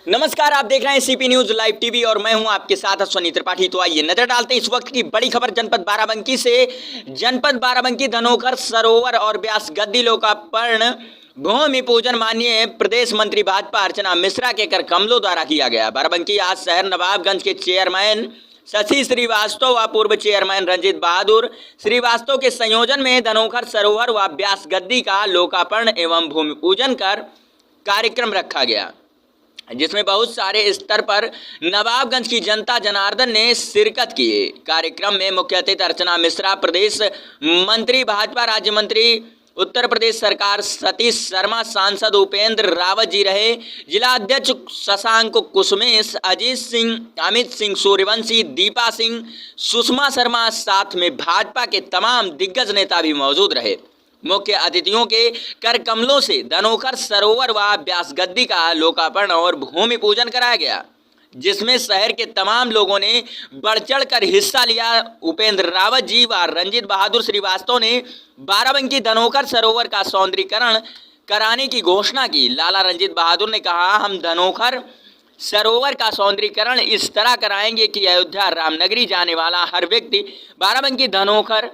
नमस्कार, आप देख रहे हैं सीपी न्यूज लाइव टीवी और मैं हूं आपके साथ अश्वनी त्रिपाठी। तो आइए नजर डालते हैं इस वक्त की बड़ी खबर जनपद बाराबंकी से। जनपद बाराबंकी धनोखर सरोवर और व्यास गद्दी लोकार्पण भूमि पूजन माननीय प्रदेश मंत्री भाजपा अर्चना मिश्रा के कर कमलों द्वारा किया गया। बाराबंकी आज शहर नवाबगंज के चेयरमैन शशि श्रीवास्तव व पूर्व चेयरमैन रंजीत बहादुर श्रीवास्तव के संयोजन में धनोखर सरोवर व व्यास गद्दी का लोकार्पण एवं भूमि पूजन कर कार्यक्रम रखा गया, जिसमें बहुत सारे स्तर पर नवाबगंज की जनता जनार्दन ने शिरकत की। कार्यक्रम में मुख्य अतिथि अर्चना मिश्रा, प्रदेश मंत्री भाजपा राज्य मंत्री उत्तर प्रदेश सरकार सतीश शर्मा, सांसद उपेंद्र रावत जी रहे। जिला अध्यक्ष शशांक कुसुमेश, अजीत सिंह, अमित सिंह सूर्यवंशी, दीपा सिंह, सुषमा शर्मा, साथ में भाजपा के तमाम दिग्गज नेता भी मौजूद रहे। मुख्य अतिथियों के कर कमलों से धनोखर सरोवर व व्यास गद्दी का लोकार्पण और भूमि पूजन कराया गया, जिसमें शहर के तमाम लोगों ने बढ़ चढ़ कर हिस्सा लिया। उपेंद्र रावत जी व रंजीत बहादुर श्रीवास्तव ने बाराबंकी धनोखर सरोवर का सौंदर्यीकरण कराने की घोषणा की। लाला रंजीत बहादुर ने कहा, हम धनोखर सरोवर का सौंदर्यीकरण इस तरह कराएंगे कि अयोध्या रामनगरी जाने वाला हर व्यक्ति बाराबंकी धनोखर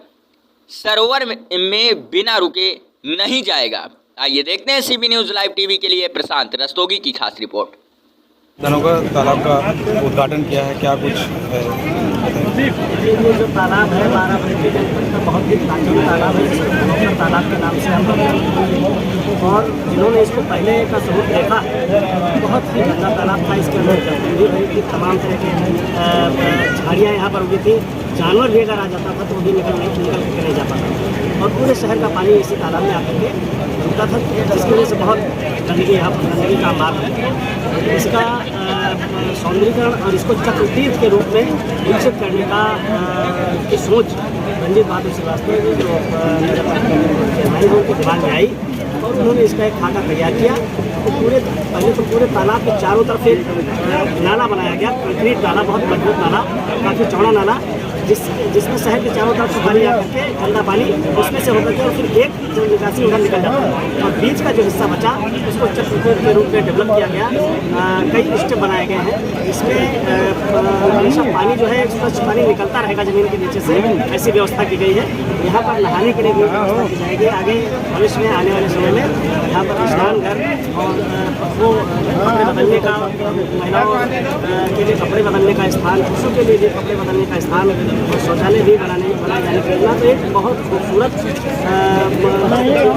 सरोवर में बिना रुके नहीं जाएगा। आइए देखते हैं सीबी न्यूज लाइव टीवी के लिए प्रशांत रस्तोगी की खास रिपोर्ट। धनोखर तालाब का उद्घाटन किया है, क्या कुछ है? ये जो तालाब है बाराबंकी जनपद का बहुत ही प्राचीन तालाब है, जिसको धनोखर तालाब के नाम से हम लोग जानते हैं। और जिन्होंने इसको पहले का सबूत देखा, बहुत ही गंदा तालाब था। इसके अंदर जंगली भरी थी, तमाम तरह के झाड़ियाँ यहाँ पर उगी थी। जानवर भी अगर आ जाता था तो वो भी निकल के नहीं जा पाता। और पूरे शहर का पानी इसी तालाब में आकर के रुकता था, जिसकी वजह से बहुत गंदगी यहाँ पर गंदगी का मार्ग है। इसका सौंदर्यीकरण और इसको चक्रतीर्थ के रूप में विकसित करने का की सोच रंजीत बहादुर श्रीवास्तव जी जो चेयरमैन हैं उनके दिमाग में आई और उन्होंने इसका एक खाका तैयार किया। तो पहले तो पूरे तालाब के चारों तरफ एक नाला बनाया गया, कंक्रीट नाला, बहुत मजबूत नाला, काफ़ी चौड़ा नाला, जिसमें शहर के चारों तरफ से पानी आकर के गंदा पानी उसमें से होकर के और फिर एक जो निकासी उधर निकल जाता है। और बीच का जो हिस्सा बचा उसको चक्रतीर्थ के रूप में डेवलप किया गया। कई स्टेप बनाए गए हैं। इसमें हमेशा पानी जो है स्वच्छ पानी निकलता रहेगा ज़मीन के नीचे से, ऐसी व्यवस्था की गई है। यहाँ पर नहाने के लिए भी व्यवस्था की जाएगी। आगे भविष्य में आने वाले समय में यहाँ पर स्नान घर और वो कपड़े बदलने का, महिलाओं के लिए कपड़े बदलने का स्थान, पुरुषों के लिए भी कपड़े बदलने का स्थान और शौचालय भी बनाए जाने की योजना। तो एक बहुत खूबसूरत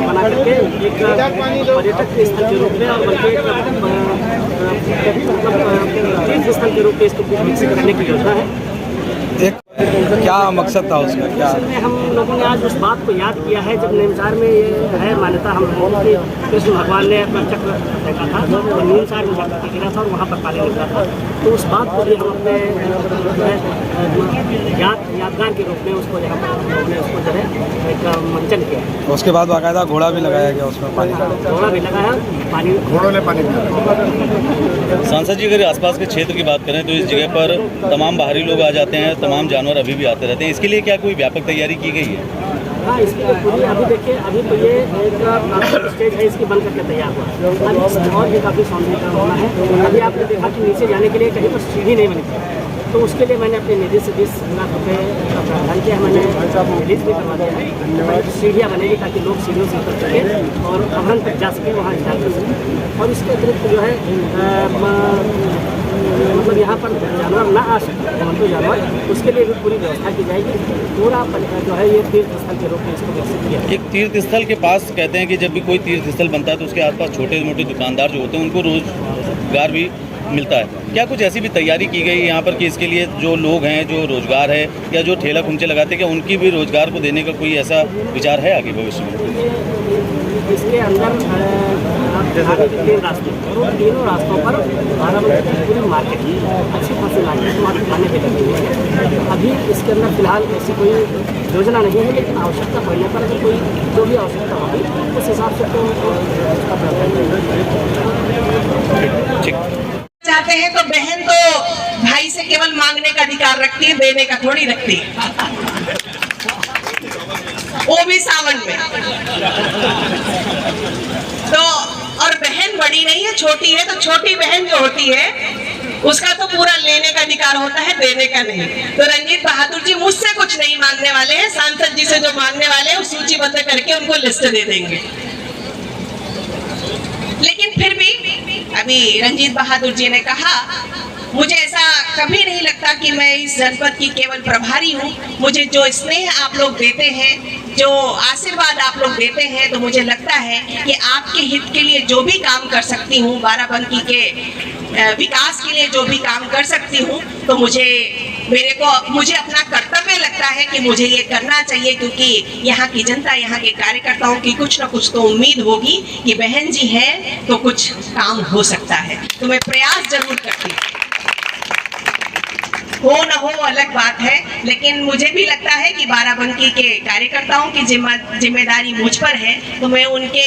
बना करके एक पर्यटक के स्थल के रूप में और बल्कि तीर्थ स्थल के रूप में इसको विकसित करने की योजना है। क्या मकसद था उसका? क्या हम लोगों ने आज उस बात को याद किया है, जब निमसार में ये है मान्यता हम लोगों की, कृष्ण भगवान ने अपना चक्र देखा था और निमसार में जाकर के गिरा था और वहाँ पर पानी निकला था। तो उस बात को भी हम अपने यादगार के रूप में उसको यहाँ पर हम लोगों ने उसको जो है एक मंचन किया। उसके बाद बाकायदा घोड़ा भी लगाया गया उसमें पानी का? घोड़ा भी लगाया, पानी घोड़ों ने पानी पिया। सांसद जी, अगर आसपास के क्षेत्र की बात करें तो इस जगह पर तमाम बाहरी लोग आ जाते हैं, तमाम जानवर अभी भी आते रहते हैं। इसके लिए क्या कोई व्यापक तैयारी की गई है? हाँ, इसकी पूरी अभी देखिए, अभी तो ये एक स्टेज है, इसकी बन करके तैयार हुआ। अभी इसमें और भी काफ़ी सौंदर्यीकरण होना है। अभी आपने देखा कि नीचे जाने के लिए कहीं पर सीढ़ी नहीं बनी थी, तो उसके लिए मैंने अपने निधि से 20 लाख रुपये का प्रावधान किया। मैंने रिलीज भी करवा दिया है। सीढ़ियाँ बनेगी ताकि लोग सीढ़ियों से उतर सकें और अभरन तक जा सकें, वहाँ स्टार्ट कर सकें। और इसके अतिरिक्त जो है मतलब यहाँ पर जानवर ना आ सके, जंतु जानवर, उसके लिए भी पूरी व्यवस्था की जाएगी। पूरा जो है ये तीर्थ स्थल के रूप में इसको विकसित किया। एक तीर्थ स्थल के पास कहते हैं कि जब भी कोई तीर्थ स्थल बनता है तो उसके आसपास छोटे मोटे दुकानदार जो होते हैं उनको रोजगार भी मिलता है। क्या कुछ ऐसी भी तैयारी की गई यहाँ पर कि इसके लिए जो लोग हैं, जो रोजगार है या जो ठेला खुंचे लगाते हैं, क्या उनकी भी रोजगार को देने का कोई ऐसा विचार है आगे भविष्य में? इसके अंदर आगे के 3 रास्ते और उन तीनों रास्तों पर बाराबंकी की पूरी मार्केट, अच्छी खासी मार्केट, वहाँ दुकानें भी लगी हुई हैं। अभी इसके अंदर फिलहाल ऐसी कोई योजना नहीं है, लेकिन आवश्यकता पड़ने पर अगर कोई जो भी आवश्यकता होगी उस हिसाब से तो उसका चाहते हैं। तो बहन तो भाई से केवल मांगने का अधिकार रखती है, देने का थोड़ी रखती है, वो भी सावन में। तो और बहन बड़ी नहीं है, छोटी है, तो छोटी बहन जो होती है उसका तो पूरा लेने का अधिकार होता है, देने का नहीं। तो रंजीत बहादुर जी मुझसे कुछ नहीं मांगने वाले हैं, सांसद जी से जो मांगने वाले हैं वो सूचीबद्ध करके उनको लिस्ट दे देंगे। लेकिन फिर भी अभी रंजीत बहादुर जी ने कहा, मुझे ऐसा कभी नहीं लगता कि मैं इस जनपद की केवल प्रभारी हूँ। मुझे जो स्नेह आप लोग देते हैं, जो आशीर्वाद आप लोग देते हैं, तो मुझे लगता है कि आपके हित के लिए जो भी काम कर सकती हूँ, बाराबंकी के विकास के लिए जो भी काम कर सकती हूँ, तो मुझे अपना कर्तव्य लगता है कि मुझे ये करना चाहिए, क्योंकि यहाँ की जनता, यहाँ के कार्यकर्ताओं की कुछ न कुछ तो उम्मीद होगी कि बहन जी हैं तो कुछ काम हो सकता है। तो मैं प्रयास जरूर करती हूँ, हो न हो अलग बात है, लेकिन मुझे भी लगता है कि बाराबंकी के कार्यकर्ताओं की जिम्मेदारी मुझ पर है। तो मैं उनके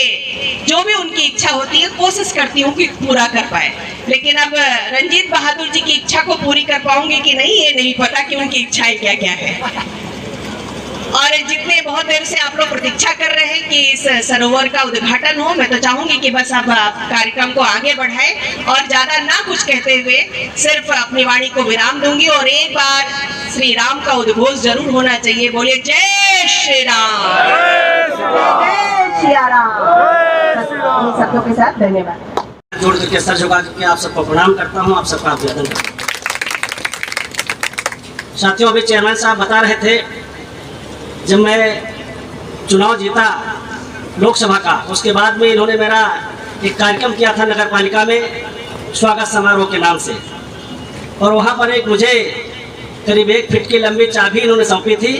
जो भी उनकी इच्छा होती है कोशिश करती हूँ कि पूरा कर पाए। लेकिन अब रंजीत बहादुर जी की इच्छा को पूरी कर पाऊंगी कि नहीं, ये नहीं पता कि उनकी इच्छाएं क्या क्या है। और जितने बहुत देर से आप लोग प्रतीक्षा कर रहे हैं कि इस सरोवर का उद्घाटन हो, मैं तो चाहूंगी कि बस आप कार्यक्रम को आगे बढ़ाएं और ज्यादा ना कुछ कहते हुए सिर्फ अपनी वाणी को विराम दूंगी। और एक बार श्री राम का उद्घोष जरूर होना चाहिए। बोलिए जय श्री राम, जय सिया राम। शब्दों के साथ धन्यवाद। जोड़ करके सर झुका करके आप सबको प्रणाम करता हूँ, आप सबका अभिवादन करता हूँ। साथियों, अभी चेयरमैन साहब बता रहे थे, जब मैं चुनाव जीता लोकसभा का, उसके बाद में इन्होंने मेरा एक कार्यक्रम किया था नगर पालिका में, स्वागत समारोह के नाम से। और वहाँ पर एक मुझे करीब 1 फीट की लंबी चाबी इन्होंने सौंपी थी।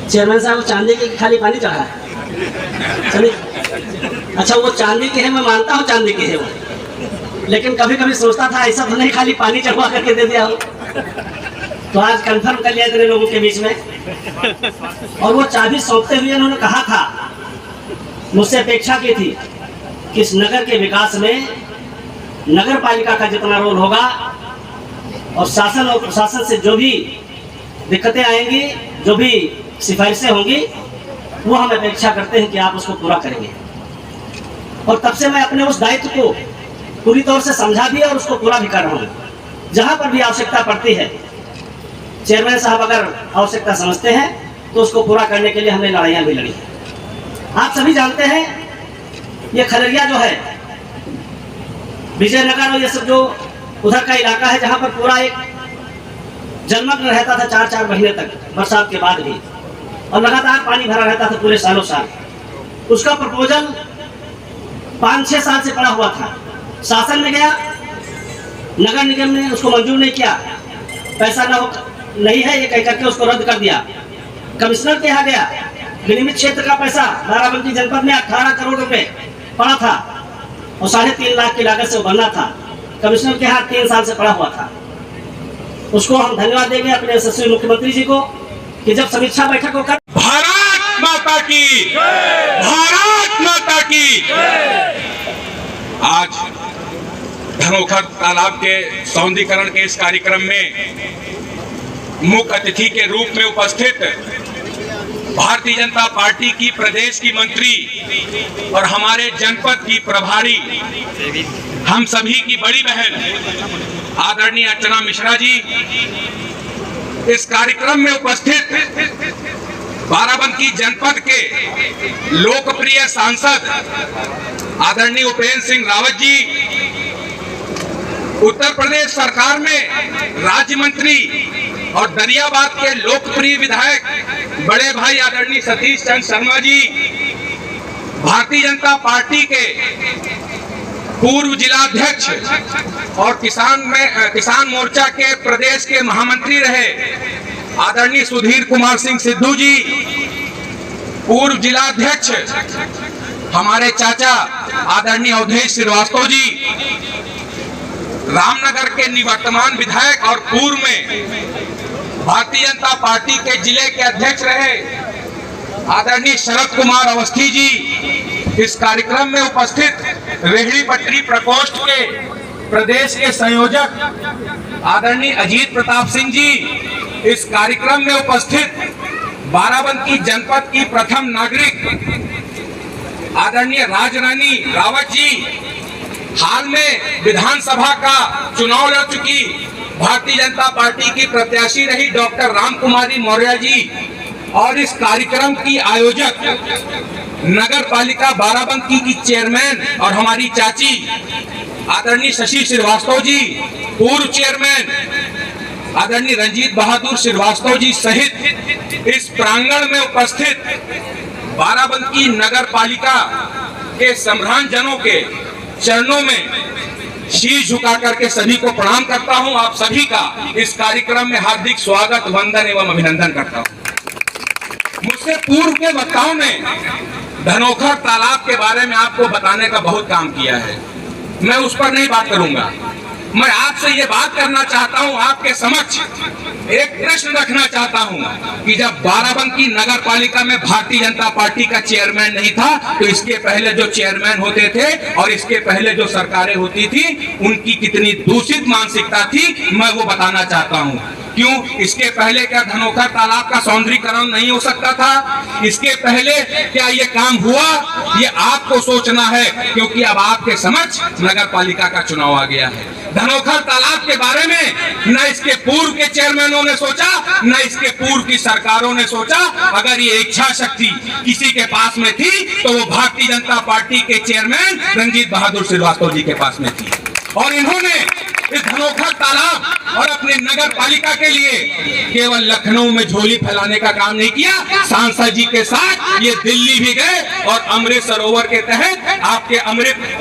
चेयरमैन साहब, चांदी के खाली पानी चढ़ा है? अच्छा, वो चांदी के है, मैं मानता हूँ चांदी के है वो, लेकिन कभी कभी सोचता था ऐसा तो नहीं खाली पानी चढ़वा करके दे दिया हो। तो आज कंफर्म कर लिया इतने लोगों के बीच में। और वो चाबी सौंपते हुए उन्होंने कहा था, मुझसे अपेक्षा की थी कि इस नगर के विकास में नगर पालिका का जितना रोल होगा और शासन और प्रशासन से जो भी दिक्कतें आएंगी, जो भी सिफारिशें होंगी, वो हम अपेक्षा करते हैं कि आप उसको पूरा करेंगे। और तब से मैं अपने उस दायित्व को पूरी तौर से समझा भी और उसको पूरा भी कर रहा हूँ। जहाँ पर भी आवश्यकता पड़ती है, चेयरमैन साहब अगर आवश्यकता समझते हैं तो उसको पूरा करने के लिए हमने लड़ाइयाँ भी लड़ी। आप सभी जानते हैं, ये खलरिया जो है, विजयनगर और ये सब जो उधर का इलाका है, जहाँ पर पूरा एक जलमग्न रहता था 4-4 महीने तक, बरसात के बाद भी, और लगातार पानी भरा रहता था पूरे सालों साल। उसका प्रपोजल 5-6 साल से पड़ा हुआ था, शासन में गया, नगर निगम ने उसको मंजूर नहीं किया, पैसा नहीं है ये कह करके उसको रद्द कर दिया। कमिश्नर के यहाँ गया, विनियमित क्षेत्र का पैसा बाराबंकी जनपद में 18 करोड़ रुपए पड़ा था और 3.5 लाख की लागत से वो बनना था। कमिश्नर के यहाँ 3 साल से पड़ा हुआ था। उसको हम धन्यवाद देंगे अपने यशस्वी मुख्यमंत्री जी को कि जब समीक्षा बैठक होकर भारत माता की, भारत माता की। आज धनोखर तालाब के सौंदर्यीकरण के इस कार्यक्रम में मुख्य अतिथि के रूप में उपस्थित भारतीय जनता पार्टी की प्रदेश की मंत्री और हमारे जनपद की प्रभारी, हम सभी की बड़ी बहन आदरणीय अर्चना मिश्रा जी, इस कार्यक्रम में उपस्थित बाराबंकी जनपद के लोकप्रिय सांसद आदरणीय उपेंद्र सिंह रावत जी, उत्तर प्रदेश सरकार में राज्य मंत्री और दरियाबाद के लोकप्रिय विधायक बड़े भाई आदरणीय सतीश चंद्र शर्मा जी, भारतीय जनता पार्टी के पूर्व जिलाध्यक्ष और किसान मोर्चा के प्रदेश के महामंत्री रहे आदरणीय सुधीर कुमार सिंह सिद्धू जी, पूर्व जिलाध्यक्ष हमारे चाचा आदरणीय अवधेश श्रीवास्तव जी, रामनगर के निवर्तमान विधायक और पूर्व में भारतीय जनता पार्टी के जिले के अध्यक्ष रहे आदरणीय शरद कुमार अवस्थी जी, इस कार्यक्रम में उपस्थित रेहड़ी पटरी प्रकोष्ठ के प्रदेश के संयोजक आदरणीय अजीत प्रताप सिंह जी, इस कार्यक्रम में उपस्थित बाराबंकी जनपद की प्रथम नागरिक आदरणीय राजरानी रावत जी हाल में विधानसभा का चुनाव लड़ चुकी भारतीय जनता पार्टी की प्रत्याशी रही डॉक्टर राम कुमारी मौर्य जी और इस कार्यक्रम की आयोजक नगर पालिका बाराबंकी की चेयरमैन और हमारी चाची आदरणीय शशि श्रीवास्तव जी, पूर्व चेयरमैन आदरणीय रंजीत बहादुर श्रीवास्तव जी सहित इस प्रांगण में उपस्थित बाराबंकी नगर पालिका के सम्रान जनों के चरणों में शीश झुका करके सभी को प्रणाम करता हूं। आप सभी का इस कार्यक्रम में हार्दिक स्वागत, वंदन एवं अभिनंदन करता हूं। मुझसे पूर्व के वक्ताओं ने धनोखर तालाब के बारे में आपको बताने का बहुत काम किया है, मैं उस पर नहीं बात करूंगा। मैं आपसे ये बात करना चाहता हूं, आपके समक्ष एक प्रश्न रखना चाहता हूं कि जब बाराबंकी नगर पालिका में भारतीय जनता पार्टी का चेयरमैन नहीं था तो इसके पहले जो चेयरमैन होते थे और इसके पहले जो सरकारें होती थी उनकी कितनी दूषित मानसिकता थी, मैं वो बताना चाहता हूं। क्यों? इसके पहले क्या धनोखर तालाब का सौंदर्यीकरण नहीं हो सकता था? इसके पहले क्या ये काम हुआ? ये आपको सोचना है, क्योंकि अब आपके समक्ष नगर पालिका का चुनाव आ गया है। धनोखर तालाब के बारे में न इसके पूर्व के चेयरमैनों ने सोचा, न इसके पूर्व की सरकारों ने सोचा। अगर ये इच्छा शक्ति किसी के पास में थी तो वो भारतीय जनता पार्टी के चेयरमैन रंजीत बहादुर श्रीवास्तव जी के पास में थी, और इन्होंने इस धनोखर तालाब और अपने नगर पालिका के लिए केवल लखनऊ में झोली फैलाने का काम नहीं किया, सांसद जी के साथ ये दिल्ली भी गए और अमृत सरोवर के तहत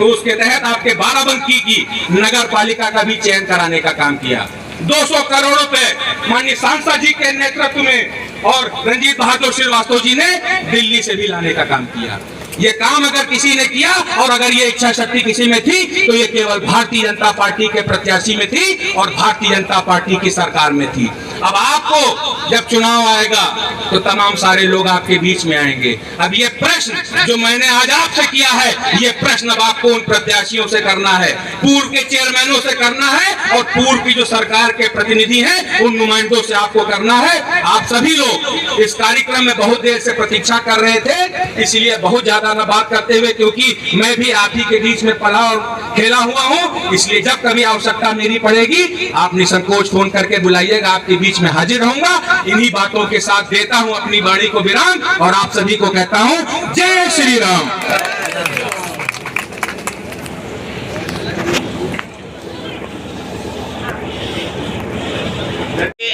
उसके तहत आपके बाराबंकी की नगर पालिका का भी चयन कराने का काम किया। 200 करोड़ रुपए माननीय सांसद जी के नेतृत्व में और रंजीत बहादुर श्रीवास्तव जी ने दिल्ली से भी लाने का काम किया। ये काम अगर किसी ने किया और अगर ये इच्छा शक्ति किसी में थी तो ये केवल भारतीय जनता पार्टी के प्रत्याशी में थी और भारतीय जनता पार्टी की सरकार में थी। अब आपको जब चुनाव आएगा तो तमाम सारे लोग आपके बीच में आएंगे। अब ये प्रश्न जो मैंने आज आपसे किया है, ये प्रश्न अब आपको उन प्रत्याशियों से करना है, पूर्व के चेयरमैनों से करना है और पूर्व की जो सरकार के प्रतिनिधि हैं उन नुमाइंदों से आपको करना है। आप सभी लोग इस कार्यक्रम में बहुत देर से प्रतीक्षा कर रहे थे, इसलिए बहुत ज्यादा न बात करते हुए, क्योंकि मैं भी आप ही के बीच में पला और खेला हुआ हूं, इसलिए जब कभी आवश्यकता मेरी पड़ेगी आप निसंकोच फोन करके बुलाइएगा, आपके बीच में हाजिर रहूंगा। इन्हीं बातों के साथ देता हूं अपनी वाणी को विराम और आप सभी को कहता हूं जय श्री राम।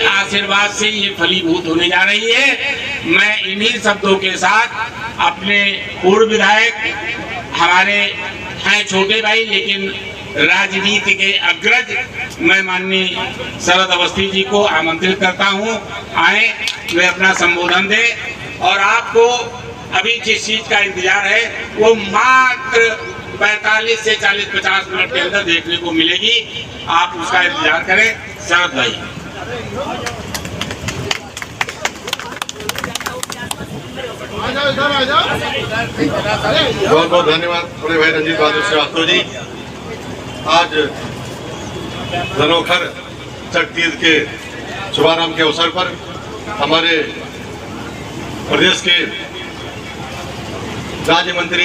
आशीर्वाद से ये फलीभूत होने जा रही है। मैं इन्हीं शब्दों के साथ अपने पूर्व विधायक, हमारे हैं छोटे भाई लेकिन राजनीति के अग्रज, मैं माननीय शरद अवस्थी जी को आमंत्रित करता हूं, आए वे अपना संबोधन दें। और आपको अभी जिस चीज का इंतजार है वो मात्र 45 से 40-50 मिनट के अंदर देखने को मिलेगी, आप उसका इंतजार करें। शरद भाई। बहुत बहुत धन्यवाद बड़े भाई रंजीत बहादुर श्रीवास्तव जी। आज धनोखर छठ तीज के शुभारंभ के अवसर पर हमारे प्रदेश के राज्य मंत्री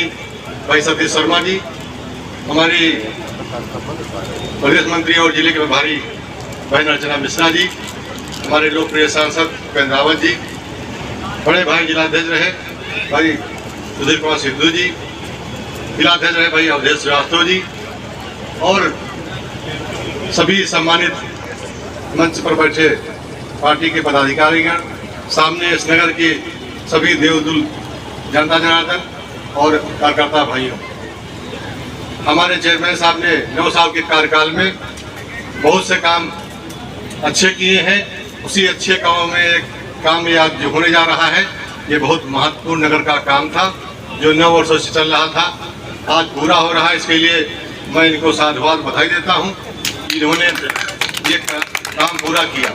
भाई सतीश शर्मा जी, हमारी प्रदेश मंत्री और जिले के प्रभारी भाई अर्चना मिश्रा जी, हमारे लोकप्रिय सांसद उपेंद्र रावत जी, बड़े भाई जिलाध्यक्ष रहे भाई सुधीर कुमार सिद्धू जी, जिलाध्यक्ष रहे भाई अवधेश श्रीवास्तव जी, और सभी सम्मानित मंच पर बैठे पार्टी के पदाधिकारीगण, सामने इस नगर के सभी देवदुल जनता जनार्दन और कार्यकर्ता भाइयों। हमारे चेयरमैन साहब ने 9 साल के कार्यकाल में बहुत से काम अच्छे किए हैं। उसी अच्छे कामों में एक काम याद जो होने जा रहा है, ये बहुत महत्वपूर्ण नगर का काम था जो 9 वर्षों से चल रहा था, आज पूरा हो रहा है। इसके लिए मैं इनको साधुवाद बधाई देता हूँ, इन्होंने ये काम पूरा किया।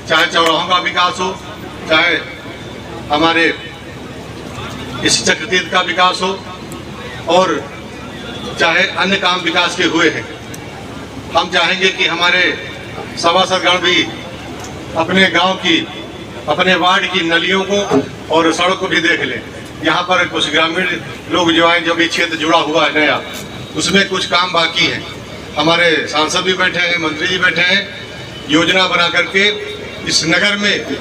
चाहे चौराहों का विकास हो, चाहे हमारे इस चक्रतीर्थ का विकास हो, और चाहे अन्य काम विकास के हुए हैं। हम चाहेंगे कि हमारे सभासदगण भी अपने गांव की, अपने वार्ड की नलियों को और सड़क को भी देख लें। यहाँ पर कुछ ग्रामीण लोग जो हैं, जो भी क्षेत्र जुड़ा हुआ है नया, उसमें कुछ काम बाकी है। हमारे सांसद भी बैठे हैं, मंत्री जी बैठे हैं। योजना बना करके इस नगर में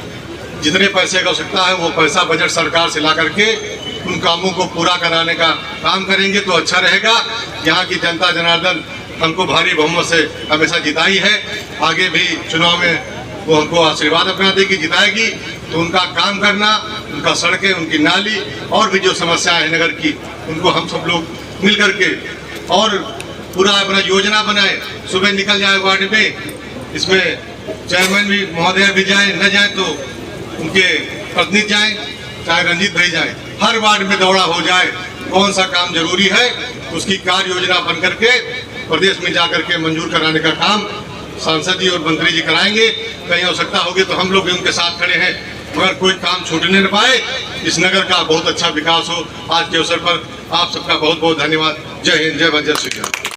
जितने पैसे की आवश्यकता है वो पैसा बजट सरकार से ला करके उन कामों को पूरा कराने का काम करेंगे तो अच्छा रहेगा। यहाँ की जनता जनार्दन हमको भारी बहुमत से हमेशा जिताई है, आगे भी चुनाव में वो हमको आशीर्वाद अपना देगी, जिताएगी। तो उनका काम करना, उनका सड़कें, उनकी नाली और भी जो समस्याएं हैं नगर की, उनको हम सब लोग मिल करके और पूरा अपना योजना बनाए। सुबह निकल जाए वार्ड में, इसमें चेयरमैन भी महोदय भी जाए, न जाए तो उनके प्रतिनिधि जाए, चाहे रंजीत भाई जाए, हर वार्ड में दौड़ा हो जाए, कौन सा काम जरूरी है उसकी कार्य योजना बन करके प्रदेश में जाकर के मंजूर कराने का काम सांसद जी और मंत्री जी कराएंगे। कहीं आवश्यकता होगी तो हम लोग भी उनके साथ खड़े हैं, मगर कोई काम छूटने न पाए। इस नगर का बहुत अच्छा विकास हो। आज के अवसर पर आप सबका बहुत बहुत धन्यवाद। जय हिंद, जय भारत, जय श्री राम।